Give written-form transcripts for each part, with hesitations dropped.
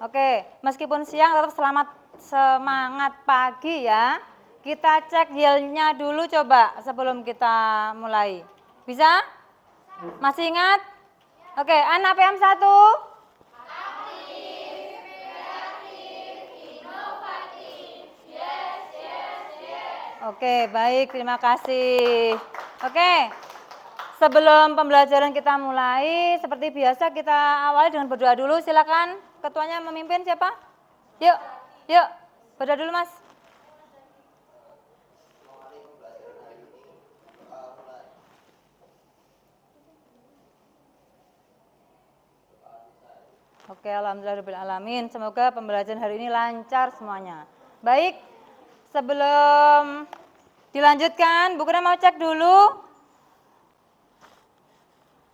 Oke, meskipun siang tetap semangat pagi ya. Kita cek yelnya dulu coba sebelum kita mulai. Bisa? Masih ingat? Oke, anak PM1. Oke, baik, terima kasih. Oke, sebelum pembelajaran kita mulai, seperti biasa kita awali dengan berdoa dulu. Silakan, ketuanya memimpin siapa? Yuk, yuk, berdoa dulu Mas. Oke, alhamdulillahirrahmanirrahim. Semoga pembelajaran hari ini lancar semuanya. Baik, sebelum dilanjutkan, Bu Guna mau cek dulu.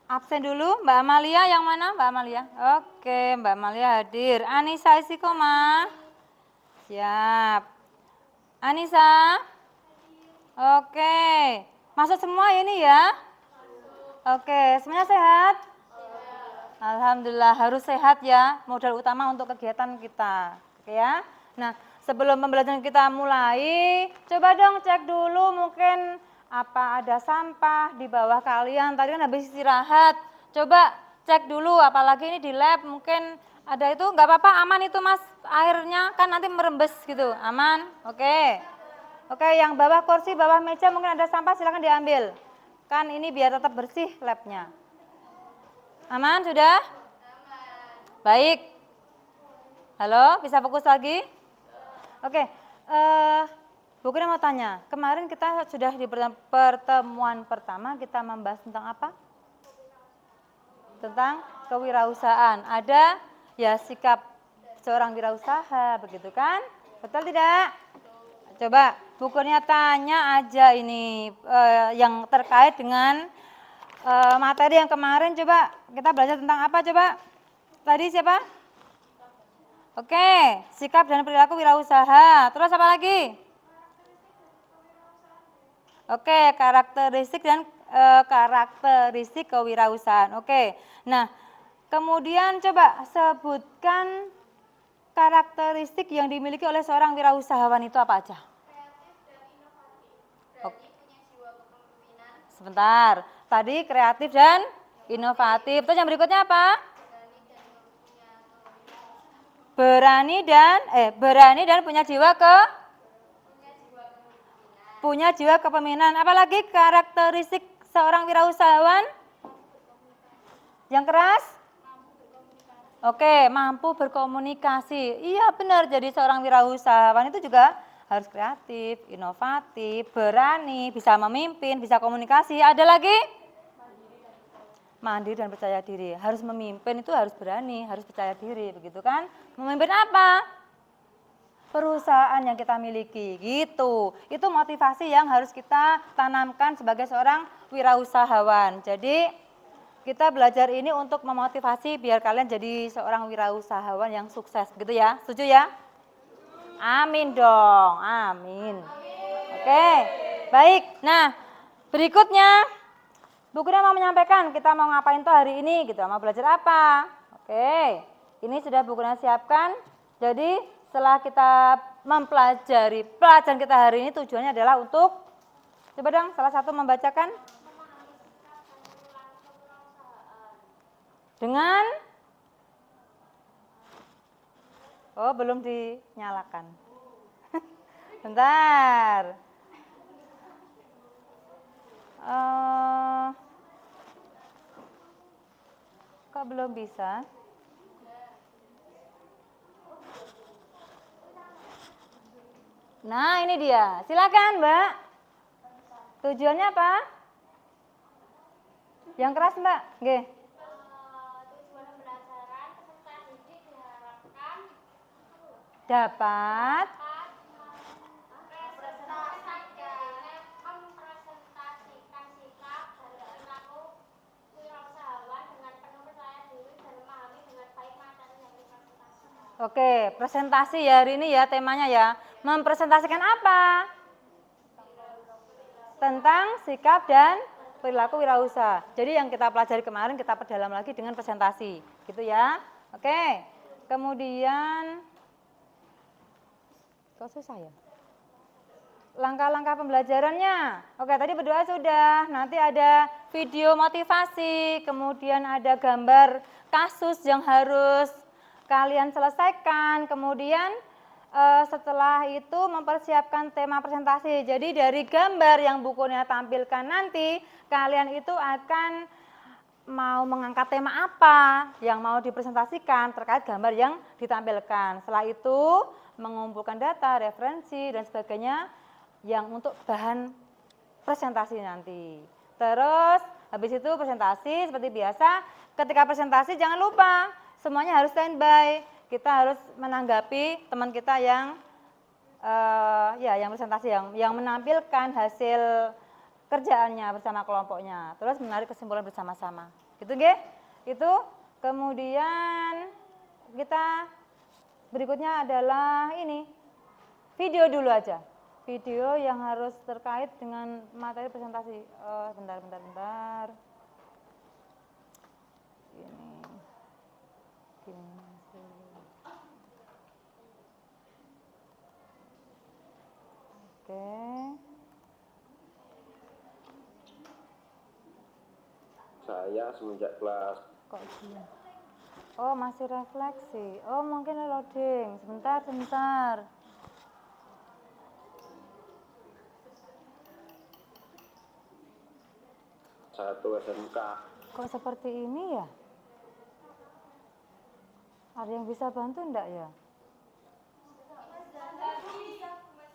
Absen dulu, Mbak Amalia yang mana? Mbak Amalia. Oke, Mbak Amalia hadir. Anissa Isikoma. Siap. Anissa. Oke. Masuk semua ini ya? Oke, semuanya sehat? Alhamdulillah, harus sehat ya, modal utama untuk kegiatan kita. Oke ya. Nah, sebelum pembelajaran kita mulai, coba dong cek dulu mungkin apa ada sampah di bawah kalian. Tadi kan habis istirahat. Coba cek dulu, apalagi ini di lab mungkin ada itu, nggak apa-apa, aman itu Mas. Airnya kan nanti merembes gitu, aman. Oke. Oke, yang bawah kursi, bawah meja mungkin ada sampah, silakan diambil. Kan ini biar tetap bersih labnya. Aman sudah? Baik. Halo, bisa fokus lagi? Oke, Bu Kira mau tanya, kemarin kita sudah di pertemuan pertama kita membahas tentang apa? Tentang kewirausahaan. Ada ya sikap seorang wirausaha, begitu kan? Betul tidak? Coba bukunya tanya aja ini yang terkait dengan materi yang kemarin. Coba kita belajar tentang apa coba? Tadi siapa? Oke, sikap dan perilaku wirausaha. Terus apa lagi? Oke, karakteristik dan karakteristik kewirausahaan. Oke. Nah, kemudian coba sebutkan karakteristik yang dimiliki oleh seorang wirausahawan itu apa aja? Sebentar. Tadi kreatif dan inovatif. Terus yang berikutnya apa? Berani dan punya jiwa kepemimpinan. Apalagi karakteristik seorang wirausahawan? Yang keras? Oke, mampu berkomunikasi. Iya benar, jadi seorang wirausahawan itu juga harus kreatif, inovatif, berani, bisa memimpin, bisa komunikasi. Ada lagi? Mandiri dan percaya diri. Harus memimpin itu harus berani, harus percaya diri, begitu kan? Memimpin apa? Perusahaan yang kita miliki, gitu. Itu motivasi yang harus kita tanamkan sebagai seorang wirausahawan. Jadi kita belajar ini untuk memotivasi biar kalian jadi seorang wirausahawan yang sukses, gitu ya? Setuju ya? Amin dong, amin. Oke, baik. Nah, berikutnya Bu Guna mau menyampaikan kita mau ngapain tuh hari ini gitu, mau belajar apa? Oke, ini sudah Bu Guna siapkan. Jadi setelah kita mempelajari pelajaran kita hari ini tujuannya adalah untuk, coba dong salah satu membacakan. Dengan, oh belum dinyalakan. Bentar. Kok belum bisa? Nah ini dia, silakan Mbak. Tujuannya apa? Yang keras Mbak, Nggih. Tujuan pembelajaran peserta didik diharapkan Dapat mempresentasikan sikap dan perilaku wirausahawan dengan penuh percaya diri dan memahami dengan baik materi yang dipresentasikan. Oke, presentasi ya hari ini ya temanya ya. Mempresentasikan apa? Tentang sikap dan perilaku wirausaha. Jadi yang kita pelajari kemarin kita perdalam lagi dengan presentasi, gitu ya. Oke. Kemudian, kok susah ya? Langkah-langkah pembelajarannya. Oke, tadi berdoa sudah. Nanti ada video motivasi, kemudian ada gambar kasus yang harus kalian selesaikan. Kemudian setelah itu mempersiapkan tema presentasi. Jadi dari gambar yang bukunya tampilkan nanti, kalian itu akan mau mengangkat tema apa yang mau dipresentasikan terkait gambar yang ditampilkan. Setelah itu mengumpulkan data, referensi, dan sebagainya yang untuk bahan presentasi nanti. Terus habis itu presentasi seperti biasa. Ketika presentasi jangan lupa semuanya harus standby. Kita harus menanggapi teman kita yang yang presentasi yang menampilkan hasil kerjaannya bersama kelompoknya. Terus menarik kesimpulan bersama-sama. Gitu nggih? Itu kemudian kita berikutnya adalah ini. Video dulu aja. Video yang harus terkait dengan materi presentasi. Bentar. Gini. Oke. Saya semenjak kelas. Kok gini? Oh, masih refleksi. Oh, mungkin loading. Sebentar. Satu SMK. Kok seperti ini ya? Ada yang bisa bantu enggak ya?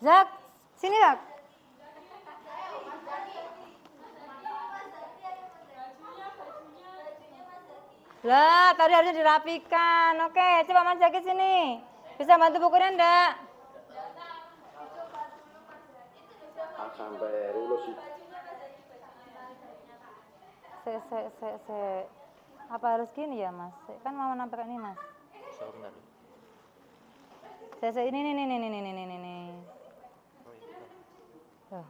Zak, sini Zak. Lah, tadi harusnya dirapikan. Oke, coba Mas Zaki sini. Bisa bantu bukunya enggak? Sampai lulus itu. Apa harus gini ya Mas? Kan mau menampilkan ini Mas. Ini. Tuh.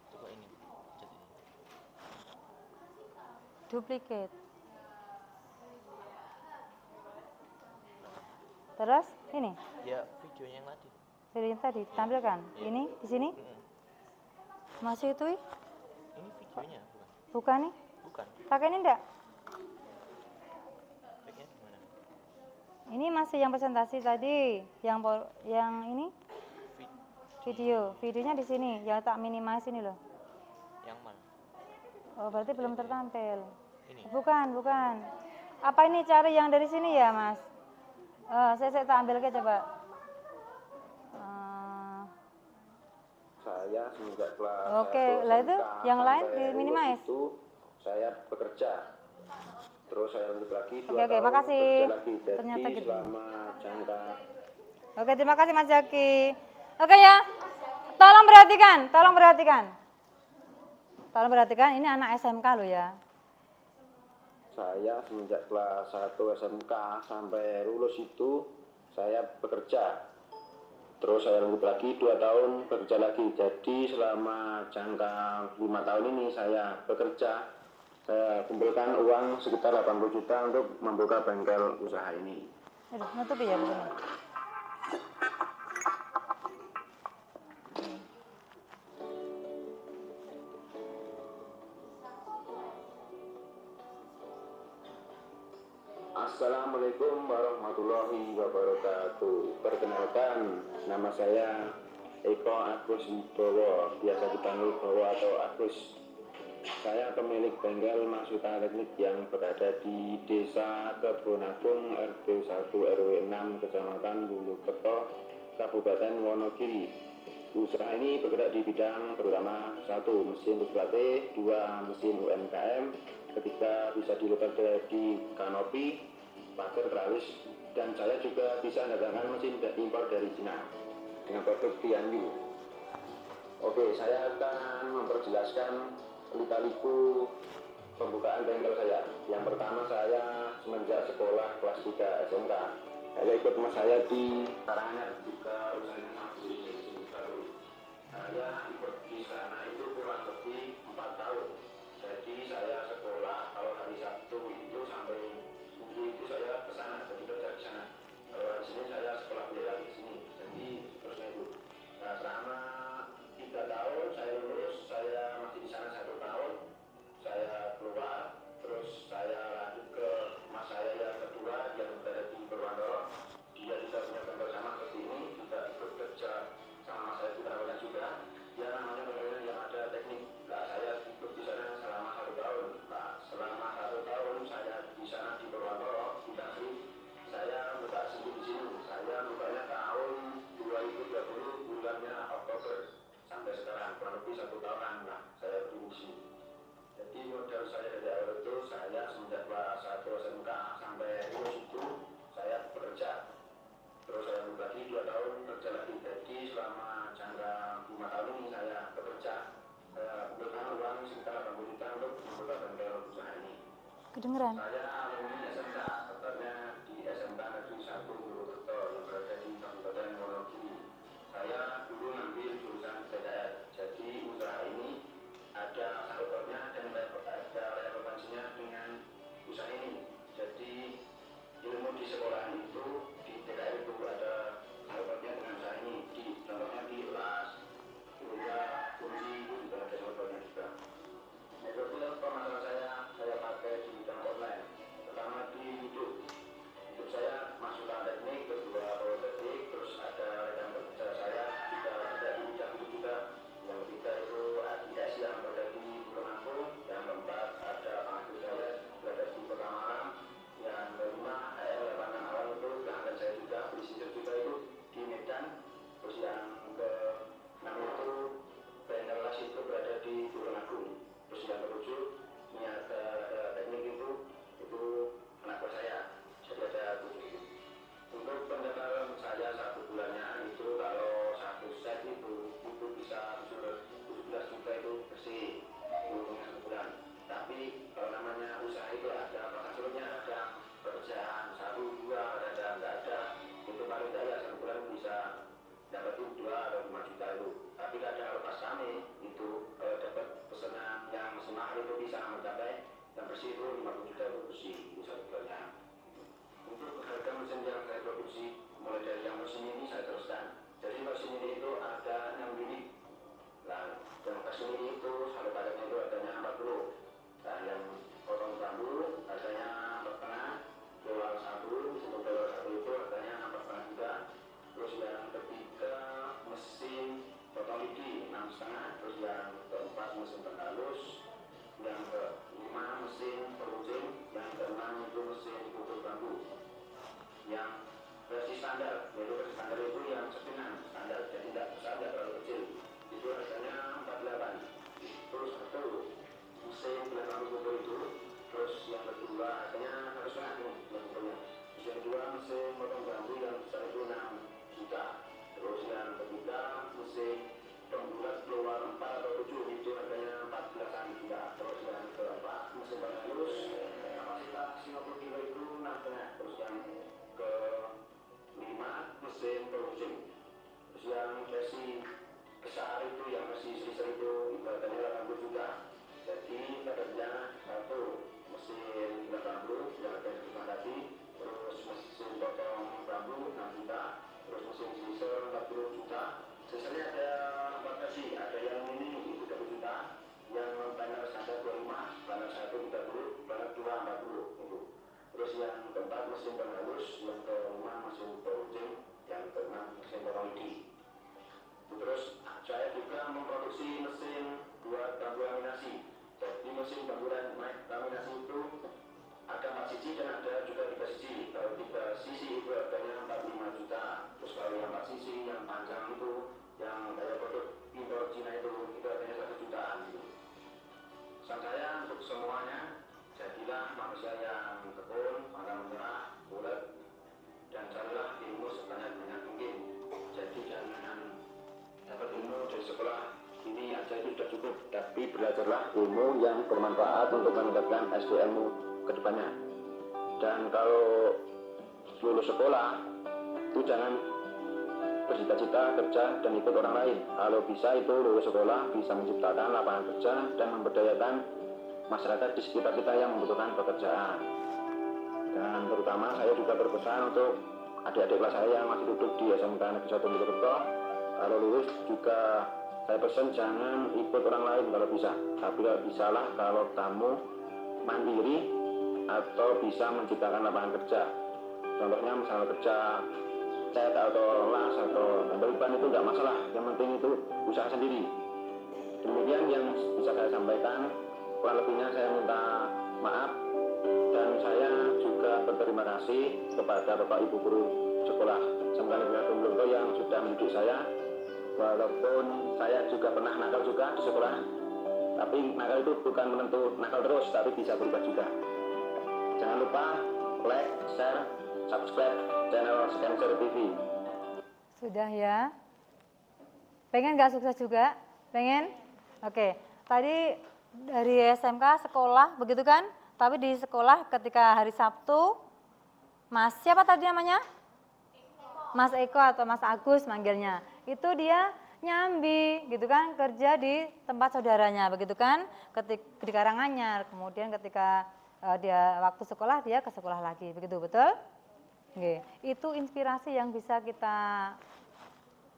Coba ini, pencet ini. Duplicate. Terus ini. Ya, videonya yang tadi. Video yang tadi tampilkan. Ini di sini. Masih itu? Ini videonya, bukan? Bukan nih. Bukan. Pakai ini enggak? Pakai gimana? Ini masih yang presentasi tadi, yang ini videonya di sini, yang tak minimalis ini loh. Yang mana? Oh, berarti belum tertampil. Ini. Bukan. Apa ini cari yang dari sini ya, Mas? Saya tak ambil ke coba. Saya semenjak kelas. Oke, lah itu yang lain di minimize. Itu saya bekerja. Terus saya lanjut lagi 2 Oke, tahun makasih. bekerja lagi. Jadi Ternyata gitu. selama jangka. Oke, terima kasih Mas Zaki. Oke ya, tolong perhatikan, ini anak SMK loh ya. Saya semenjak kelas 1 SMK sampai lulus itu saya bekerja. Terus saya lanjut lagi 2 tahun bekerja lagi. Jadi selama jangka 5 tahun ini saya bekerja. Saya kumpulkan uang sekitar 80 juta untuk membuka bengkel usaha ini. Aduh, nutup ya begini. Assalamualaikum warahmatullahi wabarakatuh. Perkenalkan, nama saya Eko Agus Wibowo, biasa dipanggil Bowo atau Agus. Saya pemilik bengkel Maksuta Teknik yang berada di Desa Kebonagung, RT 1 RW 6, Kecamatan Bulukerto, Kabupaten Wonogiri. Usaha ini bergerak di bidang terutama 1. Mesin Pusplate, 2. Mesin UMKM, ketiga bisa dilepas di kanopi, pagar teralis, dan saya juga bisa mendatangkan mesin impor dari Cina dengan produk Tianyu. Oke, saya akan memperjelaskan lika-liku pembukaan bengkel saya. Yang pertama, saya semenjak sekolah kelas 3 SMK. Saya ikut mas saya di Karanganyar juga usahanya masih baru. Saya ikut bisa kedengeran. Saya alumni SMK, tepatnya di SMK Negeri 1 Purwokerto yang berada di Kabupaten Wonogiri. Saya dulu ngambil jurusan PTN, jadi usaha ini ada sangkutnya dan ada relevansinya dengan usaha ini. Jadi ilmu di sekolah itu di TKI itu ada sangkutnya dengan usaha ini. Contohnya di las, juga fungsi itu juga ada sangkutnya juga. Metode pemasaran saya pakai di bidang online, pertama di YouTube. YouTube saya masukan teknik, kedua politeknik, terus ada rekan kerja saya juga ada di bidang itu juga. Yang ketiga itu AIS yang berada di Tulungagung, yang keempat ada pengasuh saya berada di Kota Malang, yang kelima Lebanon Awal itu pelanggan saya juga, presiden juga itu di Medan, terus yang keenam itu Benelas itu berada di Tulungagung. Terus yang ketujuh ini ada teknik itu anak buah saya, jadi ada 7. Untuk pendapatan saya 1 bulannya itu kalau 1 set itu bisa 17 juta itu bersih untungnya 1 bulan. Tapi kalau namanya usaha itu ada pasang surutnya, ada pekerjaan 1, 2, ada nggak ada, itu paling tidak ya 1 bulan bisa dapat 2 atau 5 juta itu. Tapi kadang lepas kami itu dapat pesanan yang mahal itu bisa mencapai yang bersih itu 50 juta itu bersih itu 1 bulannya. Untuk harga mesin yang saya produksi mulai dari yang mesin ini saya teruskan. Jadi mesin ini itu ada 6 unit. Nah, yang mesin ini itu satu paketnya itu harganya 40. Nah, yang potong bambu harganya 4,5. Dolar 1, untuk dolar 1 itu harganya 4,5 juta. Terus yang ketiga mesin potong lidi 6,5. Terus yang keempat mesin penghalus, yang kelima mesin peruncing, yang keenam itu mesin pukul bambu. Yang versi standar, yaitu versi standar itu yang sepinan standar, jadi tidak besar, tidak terlalu kecil. Itu harganya 48. Terus satu mesin belakang pukul itu, terus yang kedua harganya 1,5 nih, pukulnya. Terus yang kedua mesin potong bambu yang besar itu 6 juta. Terus yang ketiga mesin pembulat keluar 4 atau 7 itu harganya 14 juta. Terus yang keempat mesin penghalus kapasitas 50 kilo itu 6,5. Terus yang ke-5 mesin peruncing. Terus yang versi besar itu yang versi sisir itu harganya 80 juta. Jadi harganya satu mesin bambu yang ada di depan tadi, terus mesin potong bambu 6 juta, terus mesin sisir 40 juta. Sisirnya ada 4 versi, ada yang ini itu 30 juta, yang banner standar 25, banner 1 30, banner 2 40 itu. Terus yang keempat mesin penghalus, yang kelima mesin peruncing, yang keenam mesin potong lidi. Terus saya juga memproduksi mesin buat bambu laminasi. Jadi mesin bambu laminasi itu ada 4 sisi dan ada juga 3 sisi. Kalau 3 sisi itu harganya 45 juta. Terus kalau yang 4 sisi yang panjang itu, yang kayak produk impor Cina itu harganya 1 jutaan gitu. Pesan saya untuk semuanya, jadilah manusia yang tekun, pantang menyerah, bulat, dan carilah ilmu sebanyak-banyak mungkin. Jadi jangan dapat ilmu dari sekolah ini aja itu sudah cukup, tapi belajarlah ilmu yang bermanfaat untuk meningkatkan SDM-mu ke depannya. Dan kalau lulus sekolah itu jangan bercita-cita kerja dan ikut orang lain. Kalau bisa itu lulus sekolah bisa menciptakan lapangan kerja dan memberdayakan masyarakat di sekitar kita yang membutuhkan pekerjaan. Dan terutama saya juga berpesan untuk adik-adik kelas saya yang masih duduk di SMK Negeri 1 Purwokerto, kalau lulus juga saya pesan jangan ikut orang lain kalau bisa. Tapi kalau bisalah kalau kamu mandiri atau bisa menciptakan lapangan kerja. Contohnya misalnya kerja cat atau las atau ban itu nggak masalah. Yang penting itu usaha sendiri. Demikian yang bisa saya sampaikan. Kurang lebihnya saya minta maaf dan saya juga berterima kasih kepada Bapak Ibu guru sekolah SMK Negeri 1 Purwokerto yang sudah mendidik saya. Walaupun saya juga pernah nakal juga di sekolah, tapi nakal itu bukan menentu nakal terus, tapi bisa berubah juga. Jangan lupa like, share, subscribe channel Scancer TV. Sudah ya? Pengen nggak sukses juga? Pengen? Oke, tadi dari SMK sekolah begitu kan? Tapi di sekolah ketika hari Sabtu, Mas siapa tadi namanya? Mas Eko atau Mas Agus manggilnya. Itu dia nyambi gitu kan, kerja di tempat saudaranya begitu kan, di Karanganyar. Kemudian ketika dia waktu sekolah dia ke sekolah lagi, begitu betul? Oke. Itu inspirasi yang bisa kita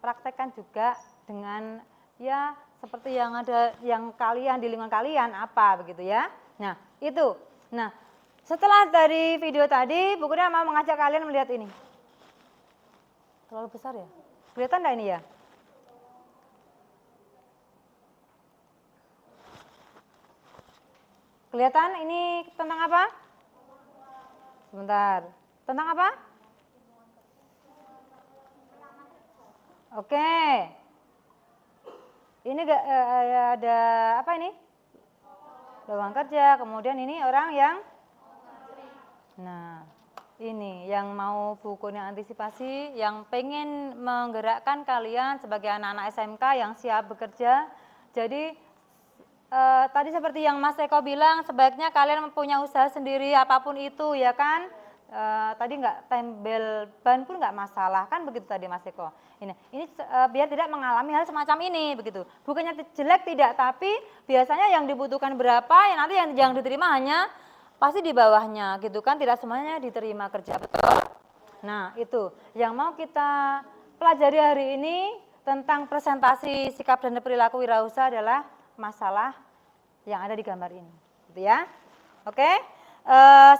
praktekkan juga dengan ya seperti yang ada yang kalian di lingkungan kalian apa begitu ya. Nah, itu. Nah, setelah dari video tadi, Bu Kurnia mau mengajak kalian melihat ini. Terlalu besar ya? Kelihatan enggak ini ya? Kelihatan ini tentang apa? Sebentar. Tentang apa? Oke. Ini ada apa ini? Lowongan kerja. Kemudian ini orang yang nah, ini yang mau bukunya antisipasi, yang pengen menggerakkan kalian sebagai anak-anak SMK yang siap bekerja. Jadi tadi seperti yang Mas Eko bilang, sebaiknya kalian mempunyai usaha sendiri apapun itu ya kan. Tadi nggak tempel ban pun nggak masalah kan begitu tadi Mas Eko. Ini biar tidak mengalami hal semacam ini begitu. Bukannya jelek tidak, tapi biasanya yang dibutuhkan berapa, ya nanti yang diterima hanya pasti di bawahnya gitu kan, tidak semuanya diterima kerja, betul? Nah itu yang mau kita pelajari hari ini tentang presentasi sikap dan perilaku wirausaha adalah masalah yang ada di gambar ini, gitu ya. Oke,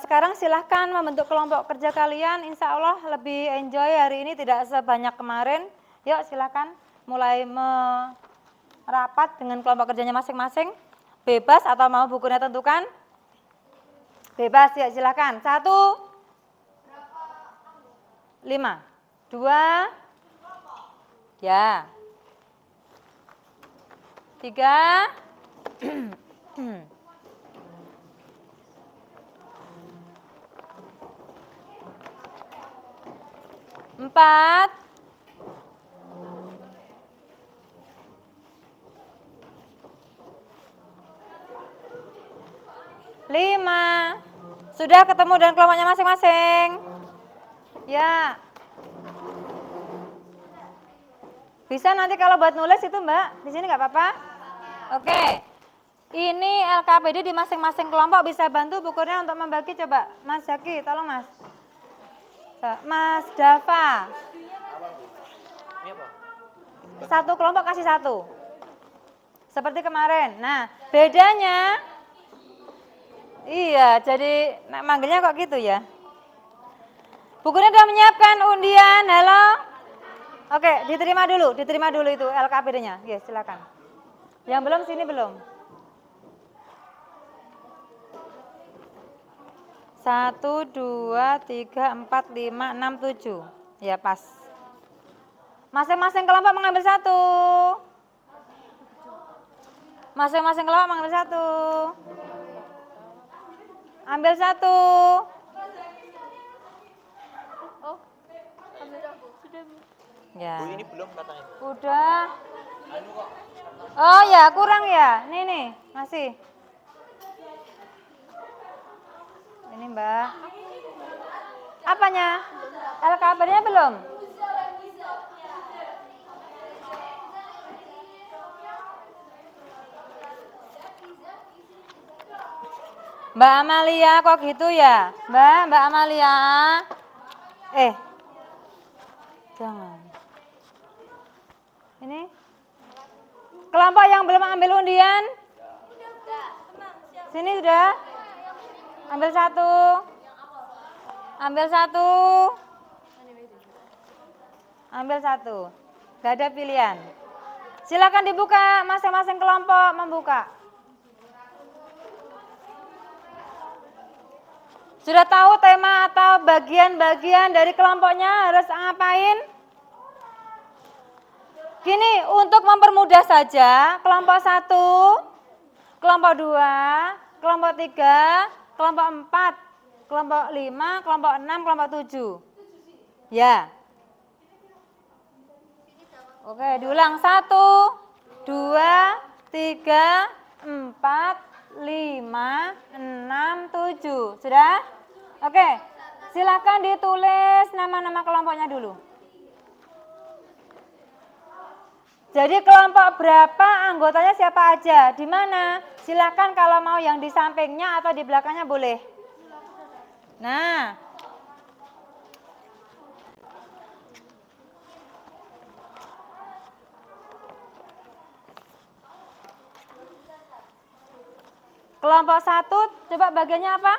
sekarang silahkan membentuk kelompok kerja kalian, insya Allah lebih enjoy hari ini, tidak sebanyak kemarin. Yuk silahkan mulai merapat dengan kelompok kerjanya masing-masing, bebas atau mau bukunya tentukan? Bebas ya, silakan. 1, 5, 2, ya, 3, 4, 5. Sudah ketemu dengan kelompoknya masing-masing? Ya. Bisa nanti kalau buat nulis itu Mbak, di sini nggak apa-apa? Oke. Ini LKPD di masing-masing kelompok bisa bantu bukunya untuk membagi, coba. Mas Zaki, tolong Mas. Mas Dava. Ini apa? Satu kelompok kasih 1. Seperti kemarin. Nah, bedanya iya, jadi manggilnya kok gitu ya. Bukunya sudah menyiapkan undian, halo? Oke, diterima dulu itu LKPD-nya. Ya, silakan. Yang belum sini belum. 1, 2, 3, 4, 5, 6, 7. Ya, pas. Masing-masing kelompok mengambil 1. Masing-masing kelompok mengambil 1. Ambil 1. Oh, ambil aku. Sudah. Ya. Bu ini belum katanya. Udah. Oh ya, kurang ya. Nih, masih. Ini Mbak. Apanya? LKPD-nya belum? Mbak Amalia kok gitu ya? Mbak Amalia. Jangan. Ini kelompok yang belum ambil undian? Sini sudah? Ambil 1. Ambil 1. Ambil 1. Gak ada pilihan. Silakan dibuka, masing-masing kelompok membuka. Sudah tahu tema atau bagian-bagian dari kelompoknya harus ngapain? Gini, untuk mempermudah saja, kelompok 1, kelompok 2, kelompok 3, kelompok 4, kelompok 5, kelompok 6, kelompok 7. Ya. Oke, diulang. 1, 2, 3, 4, 5, 6, 7. Sudah? Oke, silakan ditulis nama-nama kelompoknya dulu. Jadi kelompok berapa, anggotanya siapa aja, di mana? Silakan kalau mau yang di sampingnya atau di belakangnya boleh. Nah, kelompok 1, coba bagiannya apa?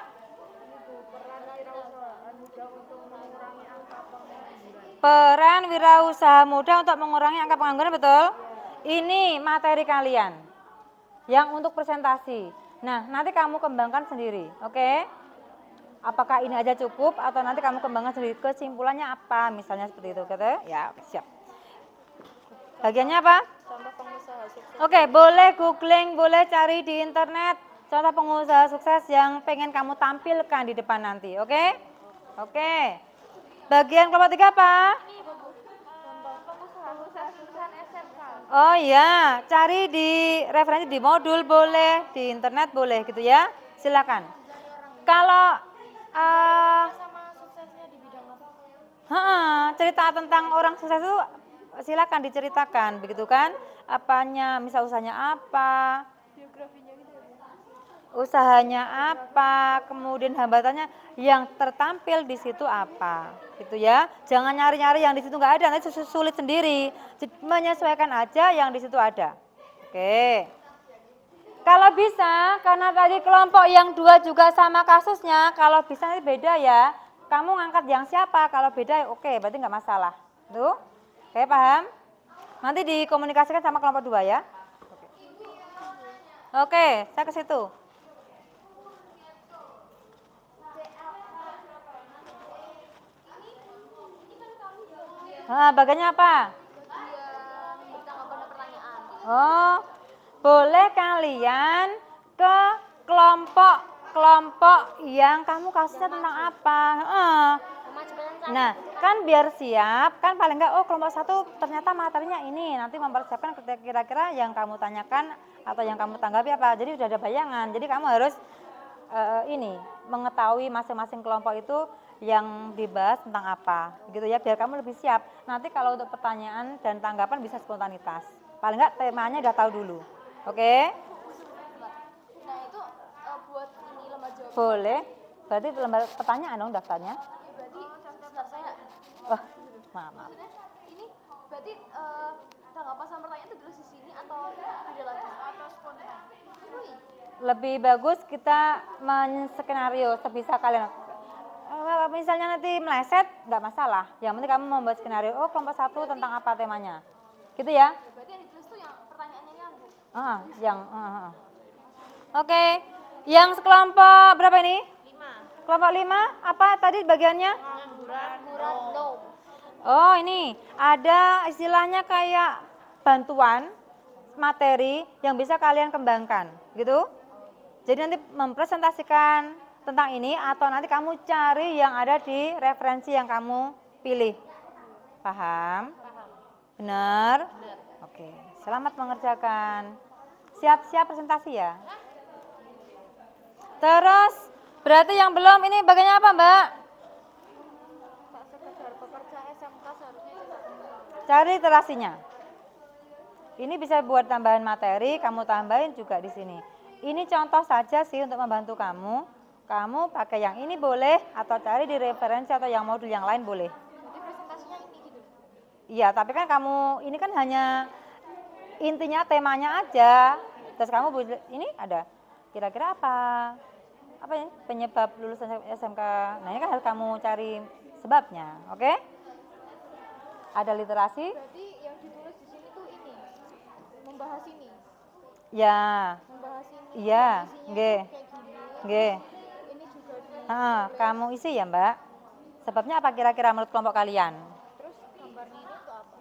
Peran wirausaha muda untuk mengurangi angka pengangguran, betul? Ini materi kalian yang untuk presentasi. Nah, nanti kamu kembangkan sendiri, oke? Apakah ini aja cukup atau nanti kamu kembangkan sendiri, kesimpulannya apa, misalnya seperti itu, kata? Ya, siap. Bagiannya apa? Contoh pengusaha sukses. Oke, boleh googling, boleh cari di internet contoh pengusaha sukses yang pengen kamu tampilkan di depan nanti, oke? Oke. Bagian kelompok 3 apa? Pengusaha sukses SMK. Oh iya, cari di referensi di modul boleh, di internet boleh gitu ya. Silakan. Kalau Sama suksesnya di bidang apa? cerita tentang orang sukses itu silakan diceritakan, begitu kan? Apanya, misal usahanya apa, Biografinya gitu ya. usahanya apa, kemudian hambatannya yang tertampil di situ apa, gitu ya. Jangan nyari-nyari yang di situ nggak ada, nanti sulit sendiri. Menyesuaikan aja yang di situ ada. Oke. Kalau bisa, karena tadi kelompok yang 2 juga sama kasusnya, kalau bisa nanti beda ya. Kamu ngangkat yang siapa, kalau beda oke, berarti nggak masalah. Tuh, oke paham? Nanti dikomunikasikan sama kelompok 2 ya. Oke, saya ke situ. Bagiannya apa? Bertanggapan pertanyaan. Oh, boleh kalian ke kelompok yang kamu kasusnya tentang apa. Nah, kan biar siap, kan paling enggak, oh kelompok 1 ternyata materinya ini, nanti mempersiapkan kira-kira yang kamu tanyakan atau yang kamu tanggapi apa. Jadi udah ada bayangan, jadi kamu harus mengetahui masing-masing kelompok itu yang dibahas tentang apa, gitu ya, biar kamu lebih siap. Nanti kalau untuk pertanyaan dan tanggapan bisa spontanitas. Paling enggak temanya udah tahu dulu. Oke? Nah itu buat ini lembar jawab. Boleh. Berarti lembar pertanyaan dong daftarnya. Berarti sebentar saya. Oh, maaf. Maksudnya ini berarti tanggapan sama pertanyaan itu ditulis di sini atau beda lagi? Atau spontan? Lebih bagus kita men-skenario sebisa kalian. Misalnya nanti meleset, nggak masalah. Yang penting kamu membuat skenario, oh kelompok 1 tentang apa temanya. Gitu ya. Berarti yang ditulis tuh yang pertanyaannya kan, Bu? Oke. Yang sekelompok berapa ini? 5. Kelompok 5, apa tadi bagiannya? Murad no. Oh ini, ada istilahnya kayak bantuan materi yang bisa kalian kembangkan, gitu. Jadi nanti mempresentasikan tentang ini atau nanti kamu cari yang ada di referensi yang kamu pilih. Paham? Benar? Oke, selamat mengerjakan. Siap-siap presentasi ya. Terus, berarti yang belum ini bagiannya apa, Mbak? Pak sekedar pekerja SMK seharusnya Cari literasinya. Ini bisa buat tambahan materi, kamu tambahin juga di sini. Ini contoh saja sih untuk membantu kamu. Kamu pakai yang ini boleh, atau cari di referensi atau yang modul yang lain boleh. Jadi presentasinya ini gitu. Iya, tapi kan kamu, ini kan hanya intinya temanya aja. Terus kamu ini ada kira-kira apa? Apa ini? Penyebab lulusan SMK. Nah, ini kan harus kamu cari sebabnya, oke? Ada literasi? Berarti yang ditulis di sini tuh ini membahas ini. Ya. Membahas ini. Iya, Isinya nggih. tuh kayak gini. Nggih. Ini juga di Kamu isi ya, Mbak. Sebabnya apa kira-kira menurut kelompok kalian? terus gambarnya ini tuh apa?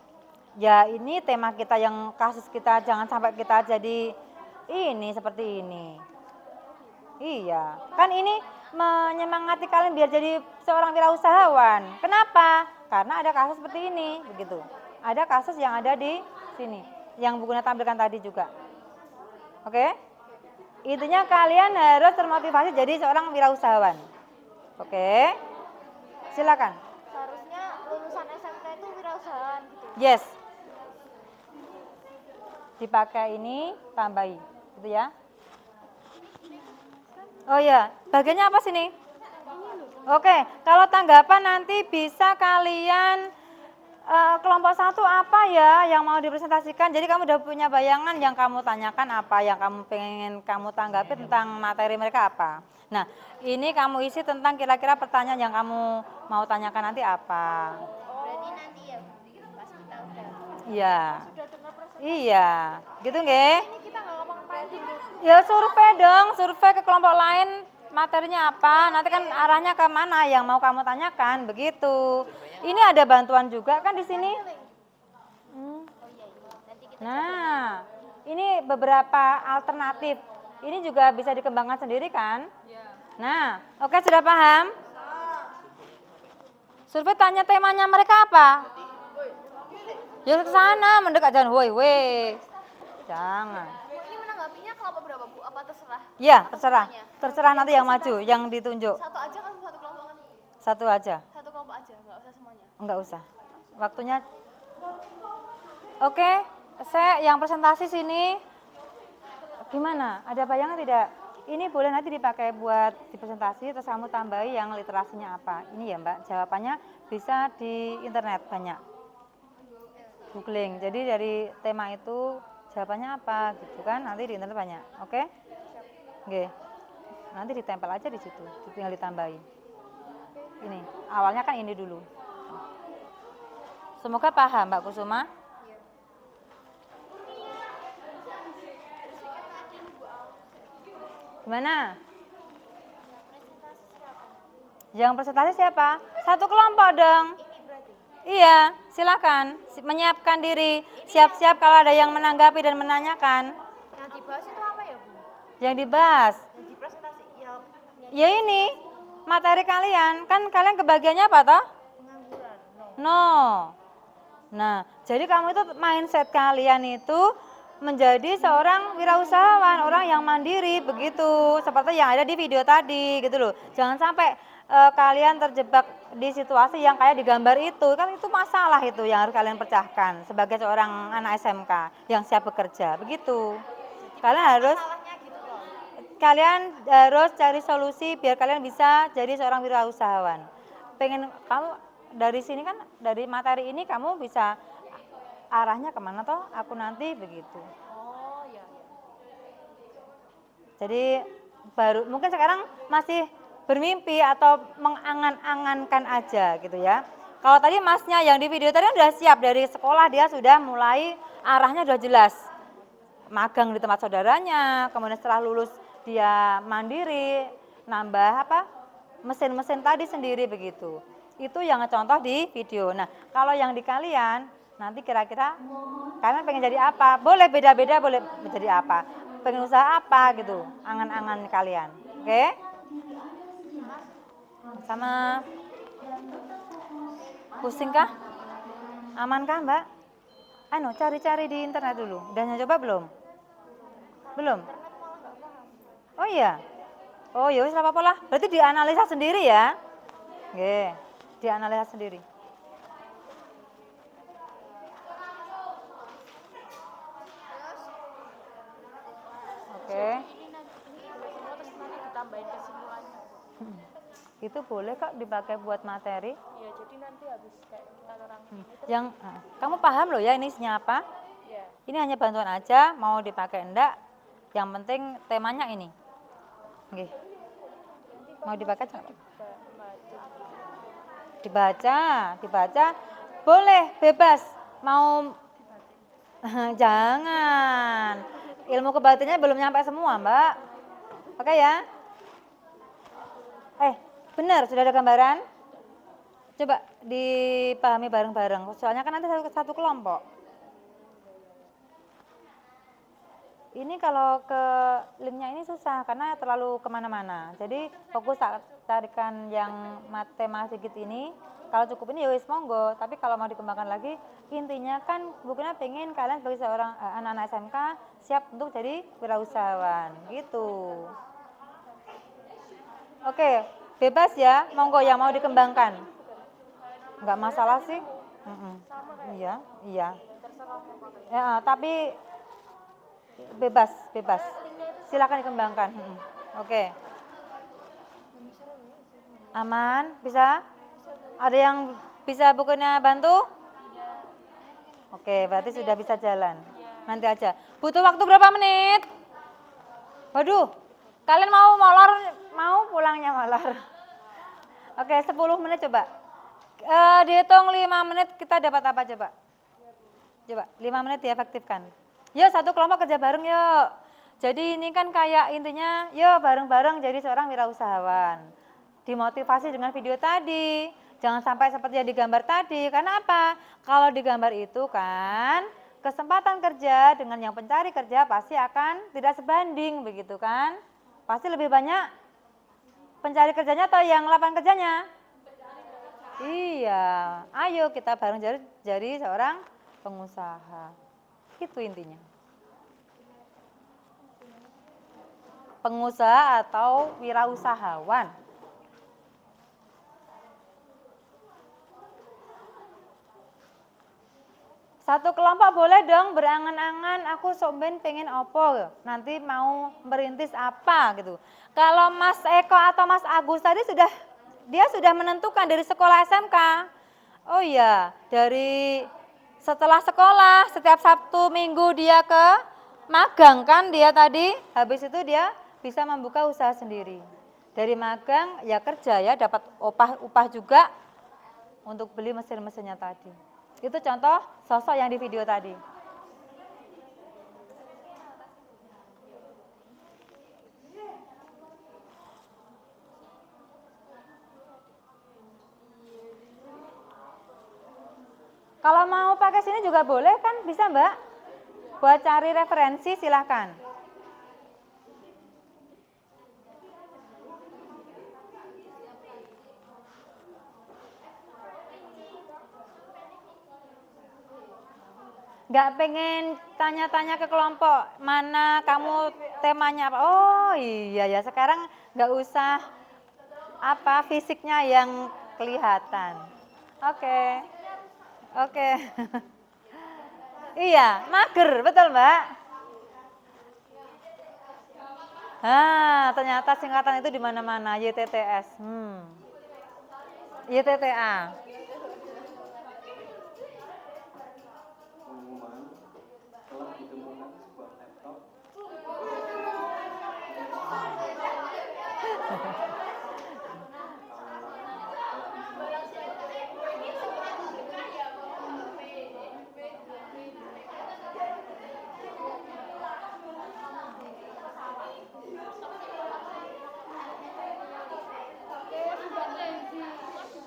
Ya, ini tema kita yang kasus kita, jangan sampai kita jadi ini seperti ini. Iya, kan ini menyemangati kalian biar jadi seorang wirausahawan. Kenapa? Karena ada kasus seperti ini, begitu. Ada kasus yang ada di sini, yang bukunya tampilkan tadi juga. Oke? Intinya kalian harus termotivasi jadi seorang wirausahawan. Oke, silakan. Seharusnya lulusan SMK itu wirausahaan gitu. Yes. Dipakai ini, tambahi. Gitu ya. Oh ya, bagiannya apa sini? Oke, kalau tanggapan nanti bisa kalian kelompok 1 apa ya yang mau dipresentasikan. Jadi kamu udah punya bayangan yang kamu tanyakan apa, yang kamu pengen kamu tanggapi tentang materi mereka apa. Nah, ini kamu isi tentang kira-kira pertanyaan yang kamu mau tanyakan nanti apa. Berarti nanti ya pas kita udah Iya. Sudah dengar presentasi. Iya, gitu nggih? Ini kita nggak ngomong planning. Ya survei dong, survei ke kelompok lain materinya apa, nanti kan arahnya ke mana yang mau kamu tanyakan, begitu. Ini ada bantuan juga kan di sini. Hmm. nanti kita Nah, ini beberapa alternatif. Ini juga bisa dikembangkan sendiri kan? Nah, oke sudah paham? Survei tanya temanya mereka apa? Ya ke sana, mendekat jangan woi. Jangan. Ini menanggapinya kelompok berapa Bu? Apa terserah? Ya, Apa terserah. semuanya? Terserah nanti yang maju, yang ditunjuk. Satu aja kan satu kelompok kan? Satu aja. Satu kelompok aja, nggak usah semuanya. Enggak usah. Waktunya. Oke, saya yang presentasi sini. Gimana? Ada bayangan tidak? Ini boleh nanti dipakai buat di presentasi, terus kamu tambahi yang literasinya apa. Ini ya Mbak, jawabannya bisa di internet banyak. Googling. Jadi dari tema itu jawabannya apa gitu kan? Nanti di internet banyak. Oke? Oke. Nanti ditempel aja di situ, tinggal ditambahin. Ini, awalnya kan ini dulu. Semoga paham Mbak Kusuma. Gimana? Yang presentasi siapa? Satu kelompok dong. Iya, silakan menyiapkan diri. Siap-siap kalau ada yang menanggapi dan menanyakan. Yang dibahas itu apa ya Bu? Yang dibahas, Yang dipresentasi ya ya ini materi kalian. Kan kalian kebagiannya apa toh? pengangguran. No. Nah, jadi kamu itu mindset kalian itu menjadi seorang wirausahawan, orang yang mandiri begitu, seperti yang ada di video tadi gitu loh. Jangan sampai kalian terjebak di situasi yang kayak di gambar itu, kan itu masalah itu yang harus kalian pecahkan sebagai seorang anak SMK yang siap bekerja, begitu. Kalian harus cari solusi biar kalian bisa jadi seorang wirausahawan. Pengen kamu dari sini kan, dari materi ini kamu bisa arahnya kemana toh aku nanti begitu. Oh ya. Jadi baru mungkin sekarang masih bermimpi atau mengangan-angankan aja gitu ya. Kalau tadi masnya yang di video tadi udah siap dari sekolah, dia sudah mulai arahnya udah jelas. Magang di tempat saudaranya, kemudian setelah lulus dia mandiri, nambah apa? Mesin-mesin tadi sendiri begitu. Itu yang contoh di video. Nah, kalau yang di kalian nanti kira-kira kalian pengen jadi apa? Boleh beda-beda, boleh menjadi apa? Pengen usaha apa gitu, angan-angan kalian. Oke? Sama pusing kah? Aman kah Mbak? Anu, cari-cari di internet dulu. Udah nyoba belum? Belum? Oh iya? Oh ya wis apa-apa lah. Berarti dianalisa sendiri ya? Nggih, dianalisa sendiri. Oke. Ini terus nanti ditambahin kesimpulannya. Itu boleh kok dipakai buat materi. Iya, jadi nanti habis kayak kita terangin itu. Yang kamu paham loh ya ini isinya apa? Iya. Ini hanya bantuan aja, mau dipakai enggak? Yang penting temanya ini. Nggih. Mau dipakai enggak? Dibaca. Boleh, bebas. Mau jangan. Ilmu kebatinnya belum nyampe semua, Mbak. Oke ya? Benar, sudah ada gambaran? Coba dipahami bareng-bareng. Soalnya kan nanti satu kelompok. Ini kalau ke linknya ini susah karena terlalu kemana-mana. Jadi fokus carikan yang matematik ini Kalau cukup ini ya wis monggo, tapi kalau mau dikembangkan lagi, intinya kan bukunya pengen kalian sebagai seorang anak-anak SMK siap untuk jadi wirausahawan gitu. Oke, bebas ya, monggo yang mau dikembangkan. Enggak masalah sih. Iya, iya. Ya, tapi bebas, bebas. Silakan dikembangkan. Oke. Aman, bisa? Ada yang bisa bukunya bantu? Oke, berarti sudah bisa jalan. Nanti aja. Butuh waktu berapa menit? Waduh, kalian mau molor, mau pulangnya molor. Oke, 10 menit coba. Dihitung 5 menit kita dapat apa coba? Coba, 5 menit diefektifkan. Yuk, satu kelompok kerja bareng yuk. Jadi ini kan kayak intinya, yuk bareng-bareng jadi seorang wirausahawan. Dimotivasi dengan video tadi. Jangan sampai seperti yang digambar tadi. Karena apa? Kalau digambar itu kan kesempatan kerja dengan yang pencari kerja pasti akan tidak sebanding begitu kan? Pasti lebih banyak pencari kerjanya atau yang lapangan kerjanya? Iya. Ayo kita bareng jadi seorang pengusaha. Itu intinya. Pengusaha atau wirausahawan. Satu kelompok boleh dong berangan-angan, aku somben pengen opo, nanti mau merintis apa gitu. Kalau Mas Eko atau Mas Agus tadi dia sudah menentukan dari sekolah SMK. Oh iya, dari setelah sekolah, setiap Sabtu Minggu dia ke magang kan dia tadi, habis itu dia bisa membuka usaha sendiri. Dari magang ya kerja ya, dapat upah juga untuk beli mesin-mesinnya tadi. Itu contoh sosok yang di video tadi. Kalau mau pakai sini juga boleh kan, bisa Mbak? Buat cari referensi silahkan. Nggak pengen tanya-tanya ke kelompok, mana kamu temanya apa? Oh iya ya, sekarang nggak usah apa fisiknya yang kelihatan. Oke. Oke. Iya, mager, betul Mbak? Ternyata singkatan itu di mana-mana, YTTS. YTTA.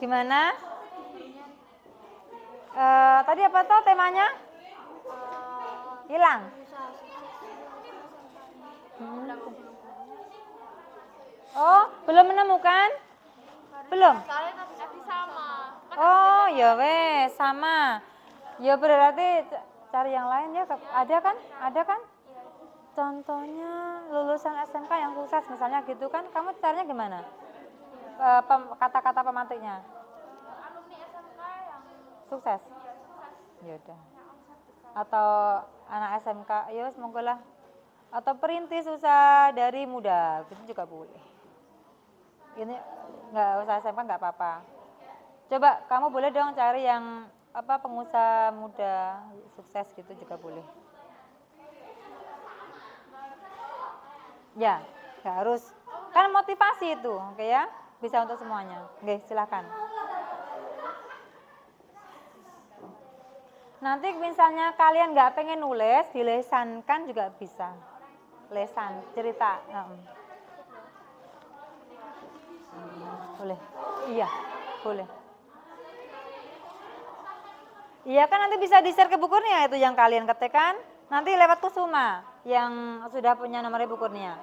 Gimana? Tadi apa tuh temanya? Hilang. Oh, belum menemukan? Belum? Kalian tadi sama. Oh, ya wes, sama. Ya berarti cari yang lain ya. Ada kan? Ada kan? Contohnya lulusan SMK yang sukses misalnya gitu kan. Kamu caranya gimana? Kata-kata pemantiknya. Alumni SMK yang Sukses? Ya udah. Atau anak SMK, ya semoga lah. Atau perintis usaha dari muda, itu juga boleh. Ini nggak usah SMK nggak apa-apa. Coba kamu boleh dong cari yang apa pengusaha muda sukses gitu juga boleh. Ya, nggak harus. Kan motivasi itu, oke ya? Bisa untuk semuanya. Oke, silakan. Nanti misalnya kalian nggak pengen nulis, dilesankan juga bisa. Lesan, cerita. Boleh. Iya, boleh. Iya kan nanti bisa di-share ke bukunya itu yang kalian ketikkan. Nanti lewat Kusuma yang sudah punya nomor bukunya.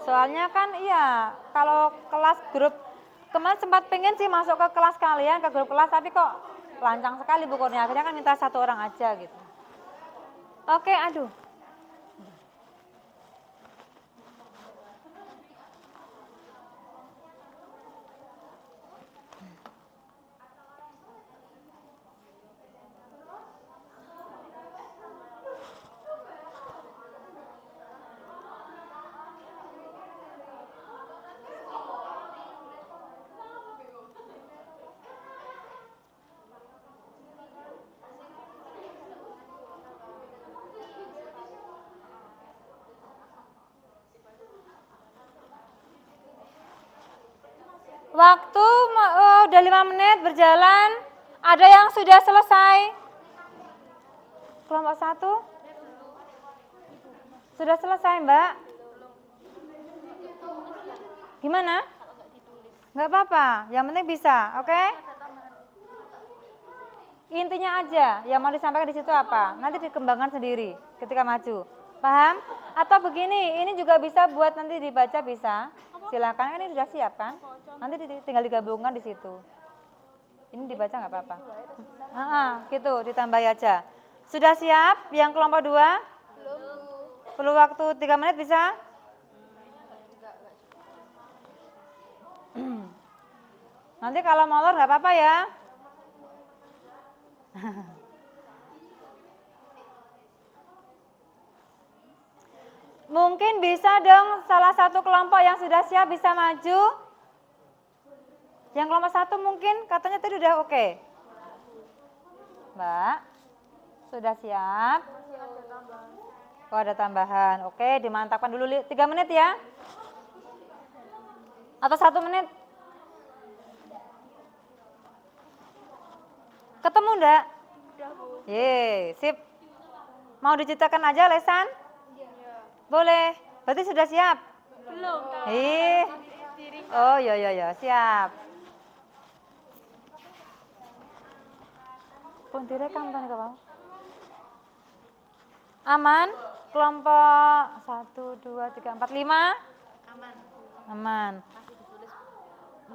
Soalnya kan iya, kalau kelas grup kemarin sempat pengen sih masuk ke kelas kalian, ke grup kelas, tapi kok lancang sekali Bu Kurnia. Akhirnya kan minta 1 orang aja gitu. Oke, aduh. Waktu udah 5 menit berjalan. Ada yang sudah selesai? Kelompok 1? Sudah selesai, Mbak? Gimana? Nggak apa-apa, yang penting bisa, oke? Intinya aja, yang mau disampaikan di situ apa? Nanti dikembangkan sendiri ketika maju. Paham? Atau begini, ini juga bisa buat nanti dibaca bisa. Silakan, ini sudah siap kan? Nanti tinggal digabungkan di situ. Ini dibaca nggak apa-apa. Gitu, ditambah aja. Sudah siap? Yang kelompok 2? Belum. Perlu waktu 3 menit bisa? Nanti kalau molor nggak apa-apa ya. Mungkin bisa dong salah satu kelompok yang sudah siap bisa maju. Yang kelompok 1 mungkin katanya tadi udah oke. Mbak, sudah siap? Oh ada tambahan, oke dimantapkan dulu 3 menit ya. Atau 1 menit. Ketemu enggak? Ye, sip. Mau diceritakan aja lesan? Boleh. Berarti sudah siap? Belum. Oh ya, siap. Pun direkam kan kau? Aman? Kelompok 1, 2, 3, 4, 5? Aman.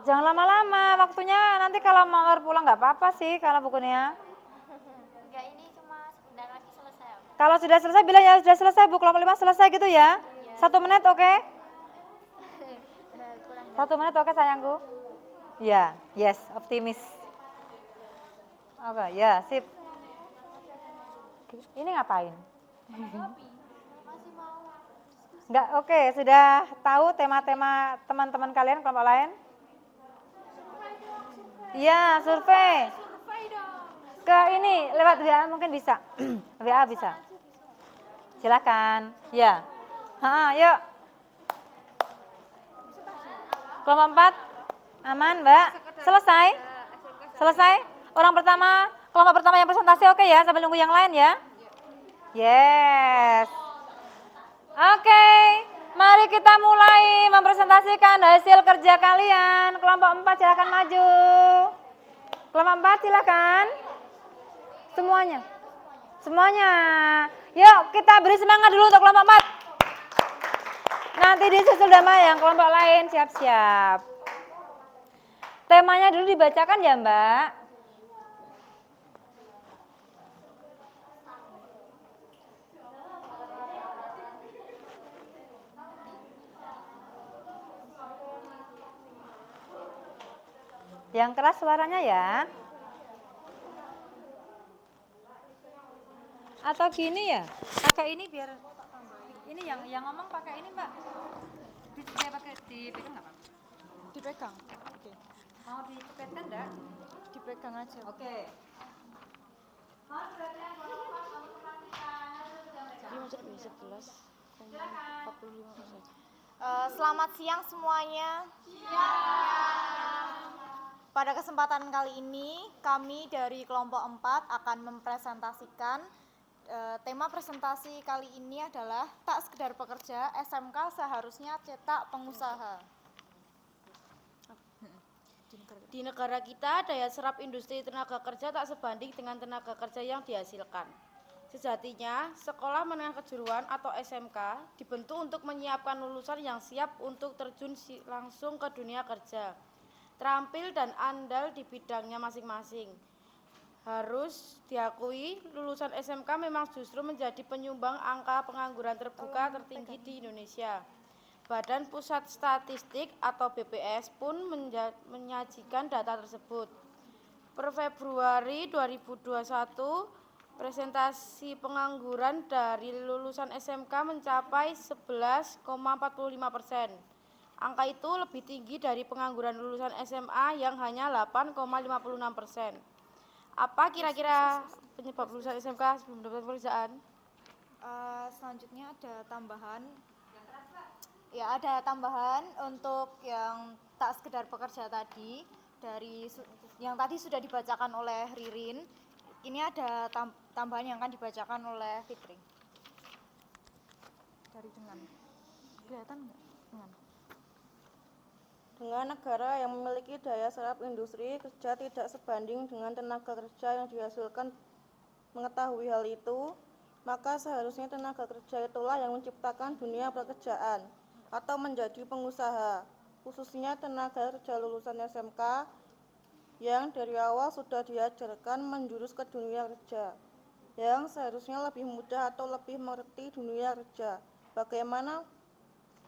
Jangan lama-lama waktunya, nanti kalau molor pulang nggak apa-apa sih kalau bukunya. Enggak, ini cuma sebentar lagi selesai. Kalau sudah selesai bilang ya sudah selesai, Bu. Kelompok 5 selesai gitu ya. 1 menit oke? 1 menit oke sayangku? Ya, yes, optimis. Oke, ya, sip. Ini ngapain? Enggak, oke, sudah tahu tema-tema teman-teman kalian kelompok lain? Iya, survei. Ke ini lewat WA mungkin bisa. WA bisa. Silakan. Ya. Yuk. Kelompok 4 aman, Mbak? Selesai? Selesai? Orang pertama, kelompok pertama yang presentasi oke ya, sambil nunggu yang lain ya. Yes. Oke, mari kita mulai mempresentasikan hasil kerja kalian. Kelompok 4 silakan maju. Kelompok 4 silakan. Semuanya. Semuanya. Yuk, kita beri semangat dulu untuk kelompok 4. Nanti disusul sama yang kelompok lain, siap-siap. Temanya dulu dibacakan ya, Mbak. Yang keras suaranya ya. Atau gini ya, pakai ini biar ini yang ngomong pakai ini, Mbak. Dia pakai dipegang nggak, Pak? Dipegang. Oke. Mau dicepetkan enggak? Dipegang aja. Oke. Selamat siang semuanya. Pada kesempatan kali ini, kami dari kelompok 4 akan mempresentasikan tema presentasi kali ini adalah tak sekedar pekerja, SMK seharusnya cetak pengusaha. Di negara kita, daya serap industri tenaga kerja tak sebanding dengan tenaga kerja yang dihasilkan. Sejatinya, sekolah menengah kejuruan atau SMK dibentuk untuk menyiapkan lulusan yang siap untuk terjun langsung ke dunia kerja. terampil dan andal di bidangnya masing-masing. Harus diakui, lulusan SMK memang justru menjadi penyumbang angka pengangguran terbuka tertinggi di Indonesia. Badan Pusat Statistik atau BPS pun menyajikan data tersebut. Per Februari 2021, presentasi pengangguran dari lulusan SMK mencapai 11,45%. Angka itu lebih tinggi dari pengangguran lulusan SMA yang hanya 8,56%. Apa kira-kira penyebab lulusan SMK sebelum mendapat pekerjaan? Selanjutnya ada tambahan. Ya, ada tambahan untuk yang tak sekedar pekerja tadi dari yang tadi sudah dibacakan oleh Ririn. Ini ada tambahan yang akan dibacakan oleh Fitri. Dari dengan kelihatan nggak? Dengan negara yang memiliki daya serap industri kerja tidak sebanding dengan tenaga kerja yang dihasilkan. Mengetahui hal itu, maka seharusnya tenaga kerja itulah yang menciptakan dunia pekerjaan atau menjadi pengusaha, khususnya tenaga kerja lulusan SMK yang dari awal sudah diajarkan menjurus ke dunia kerja, yang seharusnya lebih mudah atau lebih mengerti dunia kerja. Bagaimana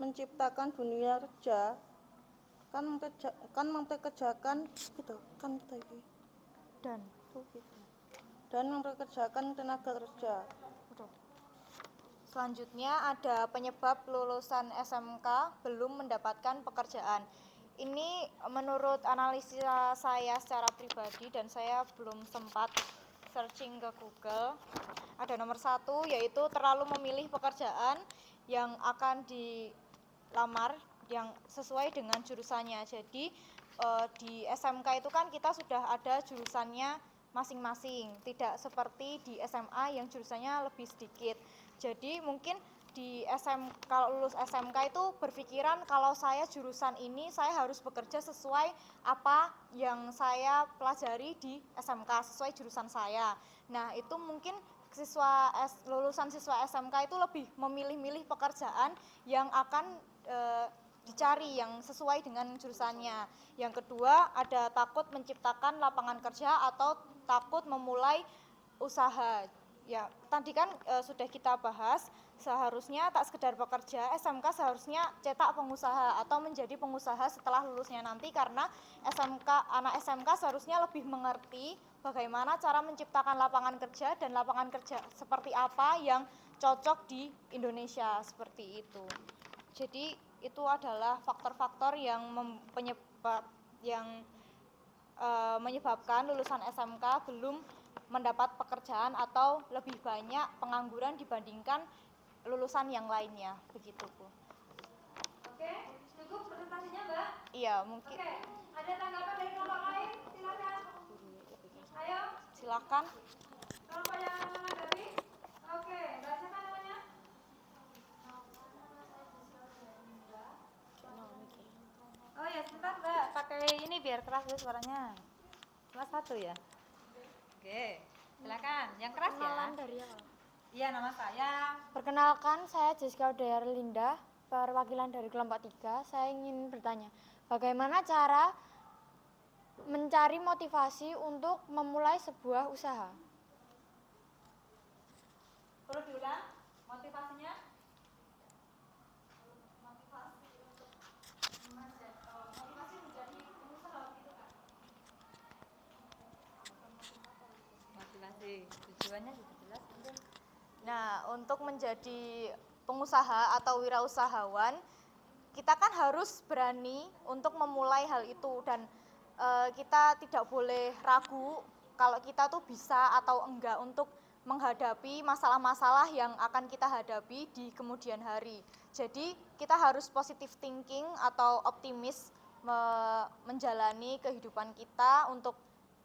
menciptakan dunia kerja kan mempekerjakan gitu kan tadi dan mempekerjakan tenaga kerja. Selanjutnya ada penyebab lulusan SMK belum mendapatkan pekerjaan. Ini menurut analisa saya secara pribadi dan saya belum sempat searching ke Google. Ada nomor 1 yaitu terlalu memilih pekerjaan yang akan dilamar yang sesuai dengan jurusannya. Jadi di SMK itu kan kita sudah ada jurusannya masing-masing, tidak seperti di SMA yang jurusannya lebih sedikit. Jadi mungkin di kalau lulus SMK itu berpikiran kalau saya jurusan ini saya harus bekerja sesuai apa yang saya pelajari di SMK, sesuai jurusan saya. Nah itu mungkin lulusan siswa SMK itu lebih memilih-milih pekerjaan yang akan dicari yang sesuai dengan jurusannya. Yang kedua ada takut menciptakan lapangan kerja atau takut memulai usaha. Ya, tadi kan sudah kita bahas, seharusnya tak sekedar pekerja, SMK seharusnya cetak pengusaha atau menjadi pengusaha setelah lulusnya nanti, karena anak SMK seharusnya lebih mengerti bagaimana cara menciptakan lapangan kerja dan lapangan kerja seperti apa yang cocok di Indonesia, seperti itu. Jadi itu adalah faktor-faktor yang menyebabkan lulusan SMK belum mendapat pekerjaan atau lebih banyak pengangguran dibandingkan lulusan yang lainnya, begitu Bu. Oke, cukup presentasinya Mbak? Iya, mungkin. Oke, ada tanggapan dari kelompok lain? Silakan. Ayo. Silakan. Kelompok yang menanggapi? Oke, Mbak siapa namanya? Oh ya, sebentar Mbak, pakai ini biar keras dulu suaranya. Cuma 1 ya? Oke, silakan. Yang keras ya. Dari awal. Iya, nama saya. Perkenalkan, saya Jessica Udayar Linda, perwakilan dari kelompok 3. Saya ingin bertanya, bagaimana cara mencari motivasi untuk memulai sebuah usaha? Perlu diulang motivasinya? Motivasi tujuannya sudah jelas. Nah, untuk menjadi pengusaha atau wirausahawan, kita kan harus berani untuk memulai hal itu, dan kita tidak boleh ragu kalau kita tuh bisa atau enggak untuk menghadapi masalah-masalah yang akan kita hadapi di kemudian hari. Jadi kita harus positive thinking atau optimis menjalani kehidupan kita untuk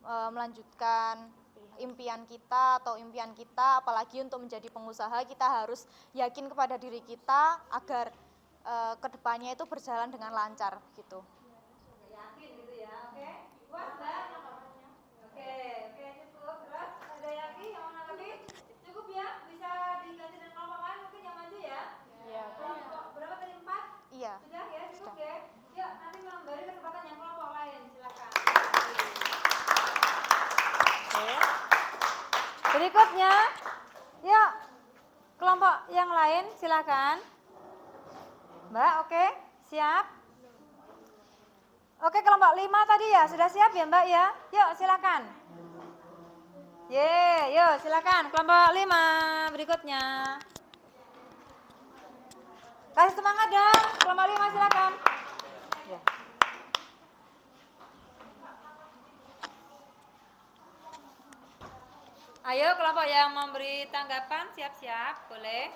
melanjutkan impian kita, apalagi untuk menjadi pengusaha. Kita harus yakin kepada diri kita agar kedepannya itu berjalan dengan lancar gitu. Yakin gitu ya, oke? Puas Mbak? Oke, cukup. Terus ada lagi yang mau nanggapi? Cukup ya? Bisa diganti dengan kelompok lain mungkin yang maju ya? Iya. Kelompok berapa tadi, 4? Iya. Sudah ya, cukup ya? Yuk, nanti memberi kesempatan yang kelompok lain. Silakan. Berikutnya, yuk kelompok yang lain silakan. Mbak, oke, siap? Oke, kelompok 5 tadi ya, sudah siap ya Mbak ya? Yuk silakan. Yuk silakan kelompok 5 berikutnya. Kasih semangat dong, kelompok 5 silakan. Ya. Ayo kelompok yang memberi tanggapan siap-siap, boleh.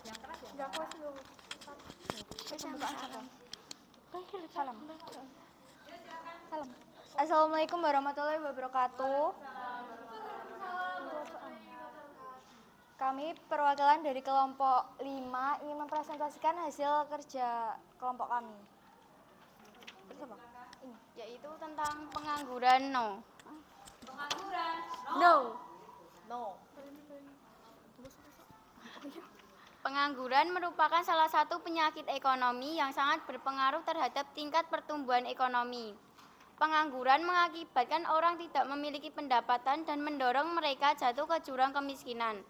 Yang keras ya? Enggak keras dulu. Salam. Assalamualaikum warahmatullahi wabarakatuh. Kami perwakilan dari kelompok 5 ingin mempresentasikan hasil kerja kelompok kami. Bersama? Ini, yaitu tentang pengangguran Pengangguran. Pengangguran merupakan salah satu penyakit ekonomi yang sangat berpengaruh terhadap tingkat pertumbuhan ekonomi. Pengangguran mengakibatkan orang tidak memiliki pendapatan dan mendorong mereka jatuh ke jurang kemiskinan.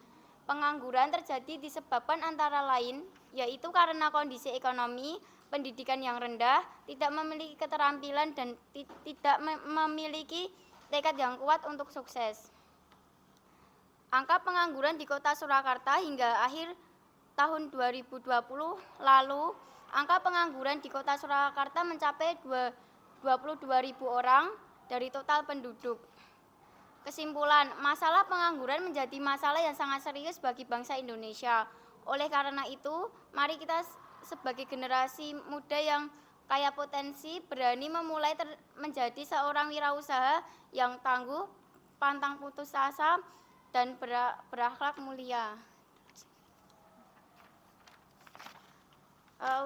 Pengangguran terjadi disebabkan antara lain, yaitu karena kondisi ekonomi, pendidikan yang rendah, tidak memiliki keterampilan dan tidak memiliki tekad yang kuat untuk sukses. Angka pengangguran di Kota Surakarta hingga akhir tahun 2020 lalu, angka pengangguran di Kota Surakarta mencapai 22.000 orang dari total penduduk. Kesimpulan, masalah pengangguran menjadi masalah yang sangat serius bagi bangsa Indonesia. Oleh karena itu, mari kita sebagai generasi muda yang kaya potensi berani memulai menjadi seorang wirausaha yang tangguh, pantang putus asa, dan berakhlak mulia.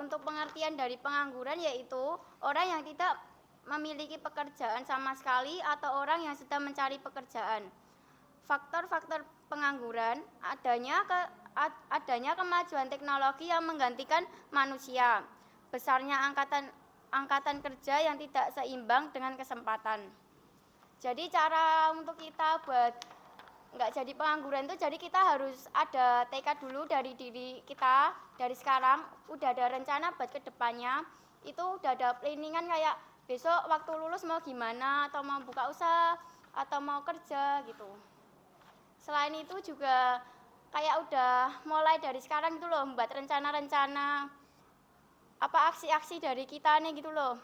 Untuk pengertian dari pengangguran yaitu orang yang tidak memiliki pekerjaan sama sekali atau orang yang sedang mencari pekerjaan. Faktor-faktor pengangguran adanya kemajuan teknologi yang menggantikan manusia, besarnya angkatan kerja yang tidak seimbang dengan kesempatan. Jadi cara untuk kita buat nggak jadi pengangguran itu, jadi kita harus ada tekad dulu dari diri kita, dari sekarang udah ada rencana buat kedepannya, itu udah ada planningan kayak besok waktu lulus mau gimana, atau mau buka usaha, atau mau kerja gitu. Selain itu juga kayak udah mulai dari sekarang gitu loh, membuat rencana-rencana, apa aksi-aksi dari kita nih gitu loh.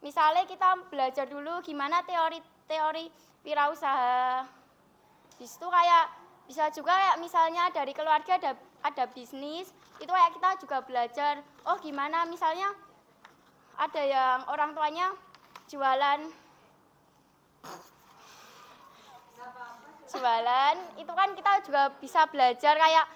Misalnya kita belajar dulu gimana teori wirausaha. Di situ kayak bisa juga kayak misalnya dari keluarga ada bisnis, itu kayak kita juga belajar, oh gimana misalnya ada yang orang tuanya jualan, itu kan kita juga bisa belajar kayak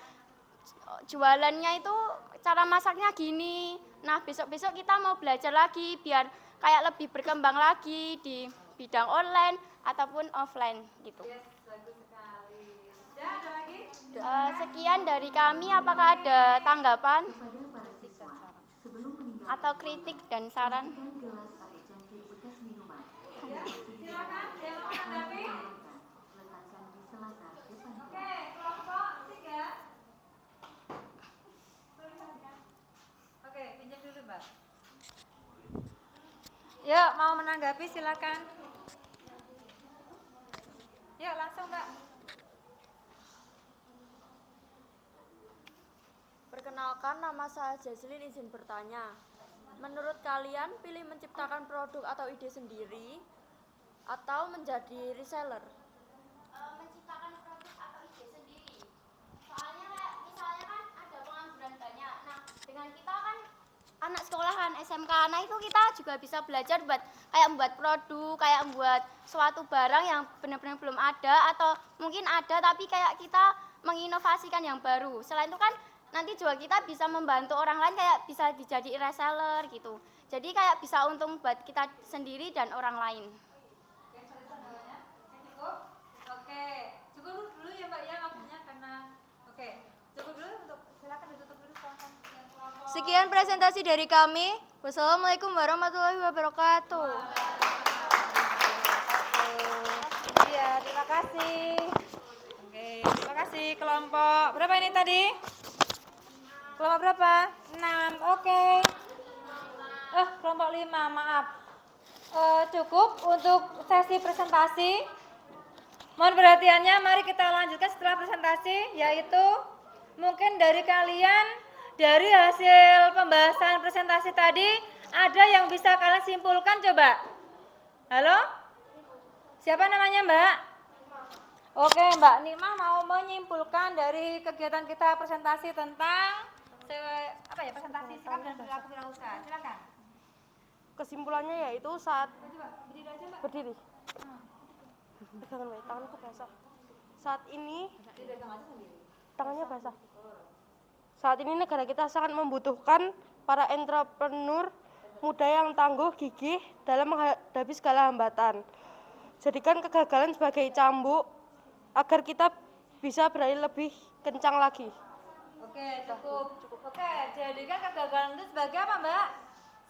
jualannya itu cara masaknya gini. Nah besok-besok kita mau belajar lagi biar kayak lebih berkembang lagi di bidang online ataupun offline gitu. Yes, bagus sekali. Ya, ada lagi? Sekian dari kami, apakah ada tanggapan atau kritik dan saran? Ya, silakan yang mau menanggapi. Oke, kelompok 3. Oke, pinjam dulu Mbak. Yuk, mau menanggapi silakan. Yuk, langsung Mbak. Perkenalkan, nama saya Jesslyn, izin bertanya. Menurut kalian pilih menciptakan produk atau ide sendiri atau menjadi reseller? Menciptakan produk atau ide sendiri. Soalnya kayak misalnya kan ada pengangguran banyak. Nah, dengan kita kan anak sekolahan SMK, nah itu kita juga bisa belajar buat kayak membuat produk, kayak membuat suatu barang yang benar-benar belum ada atau mungkin ada tapi kayak kita menginovasikan yang baru. Selain itu kan nanti juga kita bisa membantu orang lain kayak bisa dijadi reseller gitu. Jadi kayak bisa untung buat kita sendiri dan orang lain. Oke, sudah cukup? Oke, cukup dulu ya Mbak ya waktunya karena cukup dulu untuk silakan ditutup dulu silakan. Sekian presentasi dari kami. Wassalamualaikum warahmatullahi wabarakatuh. Iya, terima kasih. kasih. Kelompok berapa ini tadi? Kelompok berapa? 6. Oke. Kelompok 5, maaf. Cukup untuk sesi presentasi. Mohon perhatiannya, mari kita lanjutkan setelah presentasi, yaitu mungkin dari kalian, dari hasil pembahasan presentasi tadi, ada yang bisa kalian simpulkan coba? Halo? Siapa namanya Mbak? Oke, Mbak Nima mau menyimpulkan dari kegiatan kita presentasi tentang presentasi sikap dan perilaku wirausaha. Silakan. Kesimpulannya yaitu saat berdiri. Pegangan baik, tanganku basah. Saat ini tangannya basah. Saat ini negara kita sangat membutuhkan para entrepreneur muda yang tangguh, gigih dalam menghadapi segala hambatan. Jadikan kegagalan sebagai cambuk agar kita bisa berlari lebih kencang lagi. Oke, cukup. Oke, jadikan kegagalan itu sebagai apa, Mbak?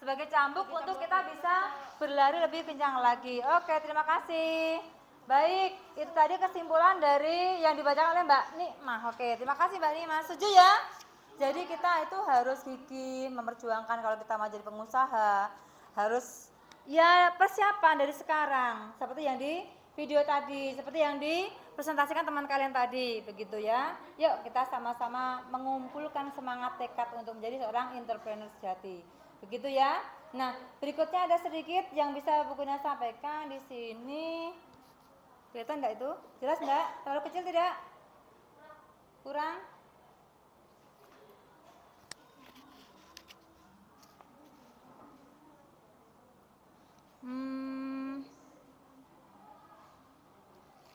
Sebagai cambuk untuk kita bisa berlari lebih kencang lagi. Oke, terima kasih. Baik, itu tadi kesimpulan dari yang dibacakan oleh Mbak Nikmah. Oke, terima kasih Mbak Nikmah. Setuju ya? Jadi kita itu harus gigih memperjuangkan kalau kita mau jadi pengusaha. Harus ya persiapan dari sekarang. Seperti yang di video tadi, seperti yang dipresentasikan teman kalian tadi, begitu ya. Yuk kita sama-sama mengumpulkan semangat tekad untuk menjadi seorang entrepreneur sejati. Begitu ya. Nah, berikutnya ada sedikit yang bisa Bu Guna sampaikan di sini. Kelihatan enggak itu? Jelas enggak? Terlalu kecil tidak? Kurang?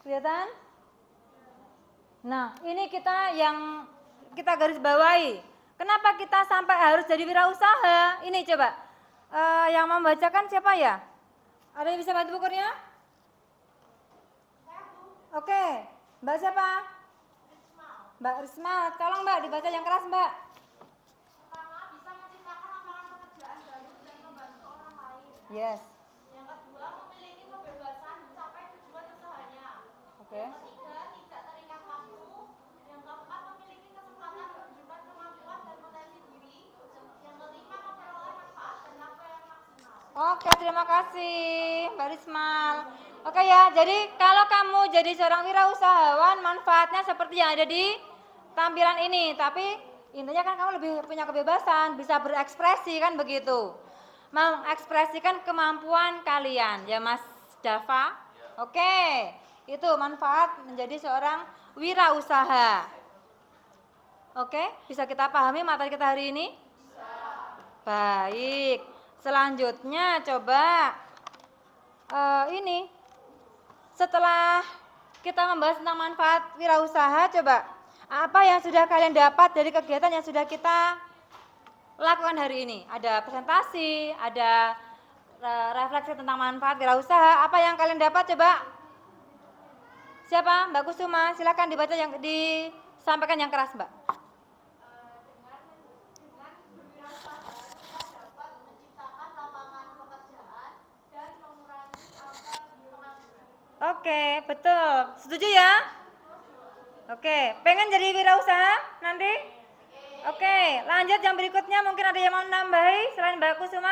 Kelihatan? Nah, ini yang kita garis bawahi. Kenapa kita sampai harus jadi wirausaha? Ini coba. Yang membacakan siapa ya? Ada yang bisa bantu bukunya? Oke, Mbak siapa? Mbak Risma. Tolong Mbak dibaca yang keras Mbak. Pertama, bisa menciptakan lapangan pekerjaan baru dan membantu orang lain. Yes. Yang kedua, memiliki kebebasan mencapai tujuan usahanya. Oke. Yang ketiga, tidak terikat waktu. Yang keempat, memiliki kesempatan menunjukkan kemampuan dan potensi diri. Yang kelima, memperoleh manfaat dan laba yang maksimal. Oke, terima kasih Mbak Rismal. Oke ya, jadi kalau kamu jadi seorang wirausahawan, manfaatnya seperti yang ada di tampilan ini. Tapi intinya kan kamu lebih punya kebebasan, bisa berekspresi kan begitu. Mengekspresikan kemampuan kalian, ya Mas Dava. Oke, itu manfaat menjadi seorang wirausaha. Oke, bisa kita pahami materi kita hari ini? Baik, selanjutnya coba ini. Setelah kita membahas tentang manfaat wirausaha, coba apa yang sudah kalian dapat dari kegiatan yang sudah kita lakukan hari ini? Ada presentasi, ada refleksi tentang manfaat wirausaha. Apa yang kalian dapat coba? Siapa? Mbak Kusuma, silakan dibaca disampaikan yang keras, Mbak. Oke, betul. Setuju ya? Oke, pengen jadi wirausaha nanti? Oke, lanjut yang berikutnya mungkin ada yang mau nambahi selain Mbak Kusuma?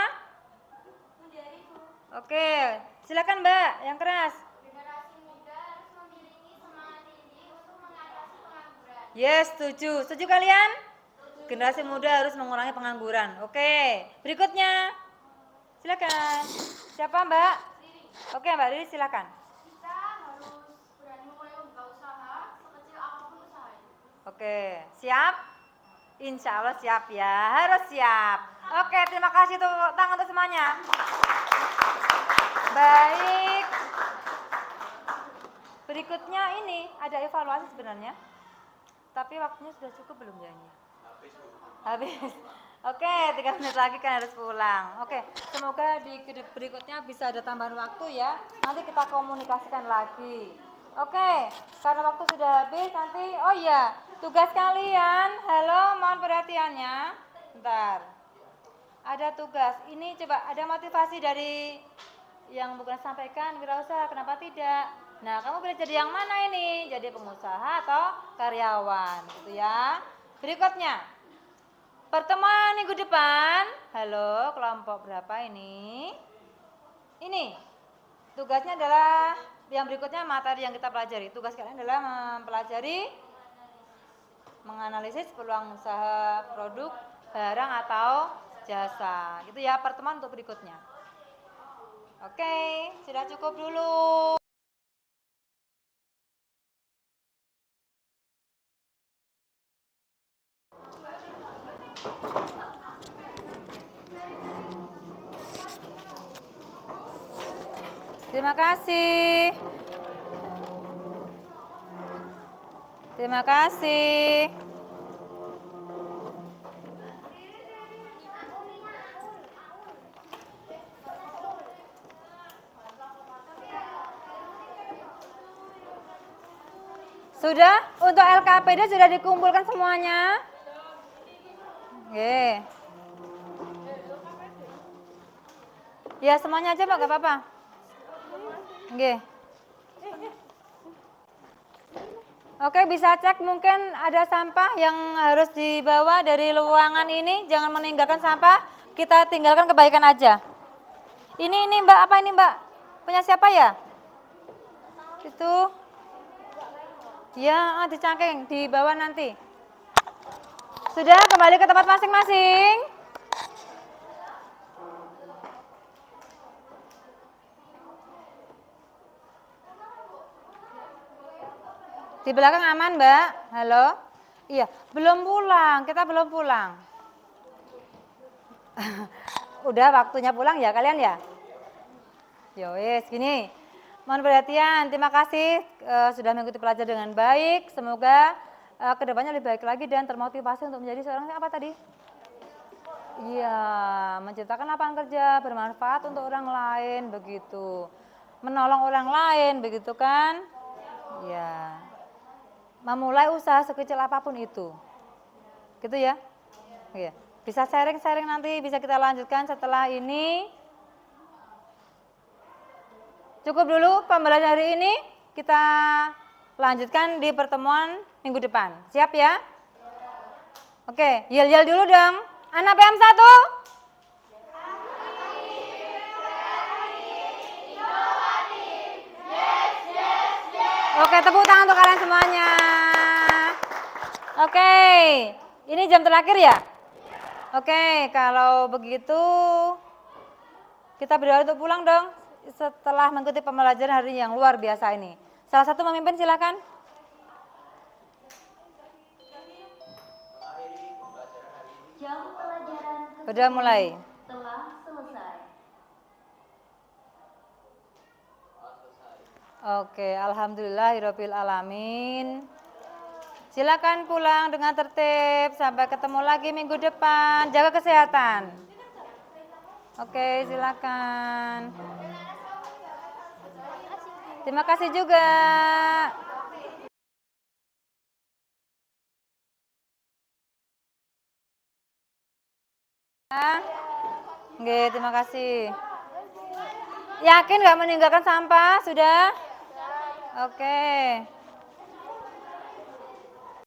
Oke, silakan Mbak, yang keras. Generasi muda harus memiliki semangat tinggi untuk mengatasi pengangguran. Yes, setuju. Setuju kalian? Generasi muda harus mengurangi pengangguran. Oke, berikutnya. Silakan. Siapa Mbak? Oke, Mbak Riri silakan. Kita harus berani memulai membuka usaha sekecil apapun usahanya. Oke, siap? Insya Allah siap ya, harus siap. Oke, terima kasih tepuk tangan untuk semuanya. Baik. Berikutnya ini ada evaluasi sebenarnya. Tapi waktunya sudah cukup belum ya? Habis. Oke, 3 menit lagi kan harus pulang. Oke, semoga di berikutnya bisa ada tambahan waktu ya. Nanti kita komunikasikan lagi. Oke, karena waktu sudah habis nanti, oh iya, tugas kalian, halo, mohon perhatiannya. Bentar. Ada tugas. Ini coba ada motivasi dari yang bukan sampaikan wirausaha, kenapa tidak? Nah, kamu pilih jadi yang mana ini? Jadi pengusaha atau karyawan, gitu ya. Berikutnya, pertemuan minggu depan. Halo, kelompok berapa ini? Ini, tugasnya adalah yang berikutnya materi yang kita pelajari. Tugas kalian adalah mempelajari, menganalisis peluang usaha produk, barang atau jasa. Gitu ya, pertemuan untuk berikutnya. Oke, sudah cukup dulu. Terima kasih. Terima kasih. Sudah? Untuk LKPD sudah dikumpulkan semuanya? Oke. Ya semuanya aja Pak, gak apa-apa. Oke. Oke, bisa cek mungkin ada sampah yang harus dibawa dari ruangan ini. Jangan meninggalkan sampah, kita tinggalkan kebaikan aja. Ini Mbak, apa ini Mbak? Punya siapa ya? Itu. Ya, dicangking, dibawa nanti. Sudah, kembali ke tempat masing-masing. Di belakang aman, Mbak? Halo? Iya, belum pulang, kita belum pulang. Udah waktunya pulang ya kalian ya? Yowes, gini. Mohon perhatian, terima kasih sudah mengikuti pelajaran dengan baik. Semoga kedepannya lebih baik lagi dan termotivasi untuk menjadi seorang apa tadi? Iya, menciptakan lapangan kerja, bermanfaat untuk orang lain, begitu. Menolong orang lain, begitu kan? Iya. Memulai usaha sekecil apapun itu. Gitu ya? Iya. Bisa sharing-sharing nanti, bisa kita lanjutkan setelah ini. Cukup dulu pembelajaran hari ini, kita lanjutkan di pertemuan minggu depan. Siap ya? Oke, yel-yel dulu dong. Anak PM1. Oke, tepuk tangan untuk kalian semuanya. Oke, ini jam terakhir ya? Oke, kalau begitu kita berdoa untuk pulang dong setelah mengikuti pembelajaran hari yang luar biasa ini. Salah satu memimpin silakan. Jam pelajaran Sudah mulai. telah selesai. Oke, alhamdulillahirabbil alamin. Silakan pulang dengan tertib. Sampai ketemu lagi minggu depan. Jaga kesehatan. Oke, silakan. Terima kasih juga. Oke, terima kasih. Yakin nggak meninggalkan sampah? Sudah? Oke.